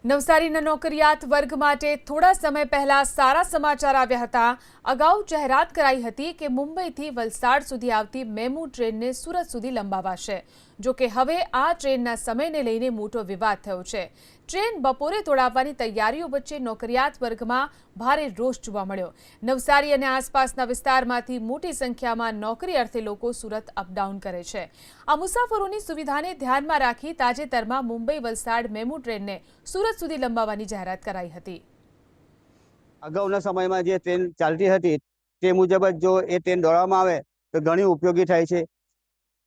નવસારીના નોકરિયાત વર્ગ માટે થોડા સમય પહેલા સારા સમાચાર આવ્યા હતા। અગાઉ જાહેરાત કરાઈ હતી કે મુંબઈથી વલસાડ સુધી આવતી મેમુ ટ્રેનને સુરત સુધી લંબાવાશે। જો કે હવે આ ટ્રેનના સમયને લઈને મોટો વિવાદ થયો છે। ટ્રેન બપોરે દોડાવવાની તૈયારીઓ વચ્ચે નોકરિયાત વર્ગમાં ભારે રોષ જોવા મળ્યો। નવસારી અને આસપાસના વિસ્તારમાંથી મોટી સંખ્યામાં નોકરી અર્થે લોકો સુરત અપડાઉન કરે છે। આ મુસાફરોની સુવિધાને ધ્યાનમાં રાખી તાજેતરમાં મુંબઈ વલસાડ મેમુ ટ્રેનને સુરત સુધી લંબાવવાની જાહેરાત કરાઈ હતી। અગાઉના સમયમાં જે ટ્રેન ચાલતી હતી તે મુજબ જ જો એ ટ્રેન દોડવામાં આવે તો ઘણી ઉપયોગી થાય છે।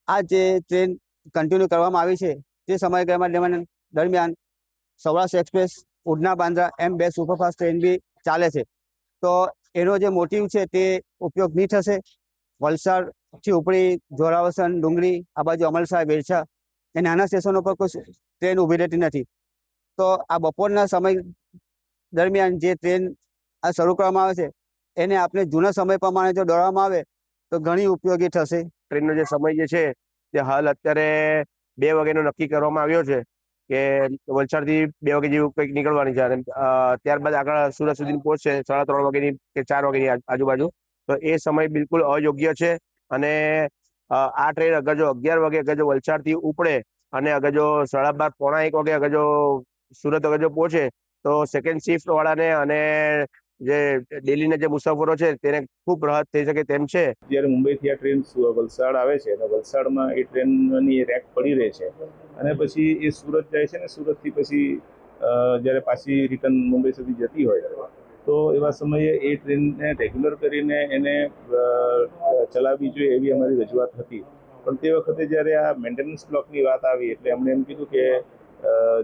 આ જે ટ્રેન કન્ટિન્યુ કરવામાં આવી છે તે સમયગાળા દરમિયાન સૌરાષ્ટ્ર એક્સપ્રેસ, ઉધના બાંદ્રા એમ 2 સુપરફાસ્ટ ટ્રેન બી ચાલે છે। તો એનો જે મોટિવ છે તે ઉપયોગ નહીં થશે। વલસાડથી ઉપડી જોરાવસન, ડુંગરી, આ બાજુ અમલસાડ, બેરછા એ નાના સ્ટેશનો પર કોઈ ટ્રેન ઊભી રહેતી નથી। તો આ બપોરના સમય દરમિયાન જે ટ્રેન આ શરૂ કરવામાં આવે છે એને આપણે જૂના સમય પ્રમાણે જો દોડવામાં આવે તો ઘણી ઉપયોગી થશે। ટ્રેનનો જે સમય જે છે તે હાલ અત્યારે 2 વાગ્યાનો નક્કી કરવામાં આવ્યો છે કે વલસાડથી 2 વાગે જેવું કંઈક નીકળવાની છે અને ત્યારબાદ આગળ સુરત સુધી પહોંચશે 3:30 વાગ્યાની કે 4 વાગ્યાની આજુબાજુ। તો એ સમય બિલકુલ અયોગ્ય છે અને આ ટ્રેન અગર જો 11 વાગે અગર જો વલસાડથી ઉપડે અને અગર જો 12:30 પોણા 1 વાગે અગર જો સુરત અગર જો પહોંચે તો સેકન્ડ શિફ્ટ વાળાને અને જે ડેલીના જે મુસાફરો છે તેને ખૂબ રાહત થઈ શકે તેમ છે। જ્યારે મુંબઈથી આ ટ્રેન વલસાડ આવે છે અને વલસાડમાં એ ટ્રેનની રેક પડી રહે છે અને પછી એ સુરત જાય છે ને સુરતથી પછી જ્યારે પાછી રિટર્ન મુંબઈ સુધી જતી હોય તો એવા સમયે એ ટ્રેનને રેગ્યુલર કરીને એને ચલાવવી જોઈએ એવી અમારી રજૂઆત હતી। પણ તે વખતે જ્યારે આ મેન્ટેનન્સ બ્લોકની વાત આવી એટલે એમણે એમ કીધું કે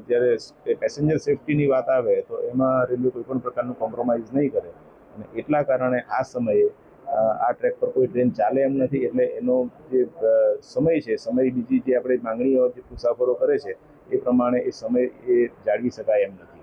જ્યારે પેસેન્જર સેફટીની વાત આવે તો એમાં રેલવે કોઈ પણ પ્રકારનું કોમ્પ્રોમાઇઝ નહીં કરે અને એટલા કારણે આ સમયે આ ટ્રેક પર કોઈ ટ્રેન ચાલે એમ નથી। એટલે એનો જે સમય છે સમય બીજી જે આપણે માંગણીઓ જે મુસાફરો કરે છે એ પ્રમાણે એ સમય એ જાળવી શકાય એમ નથી।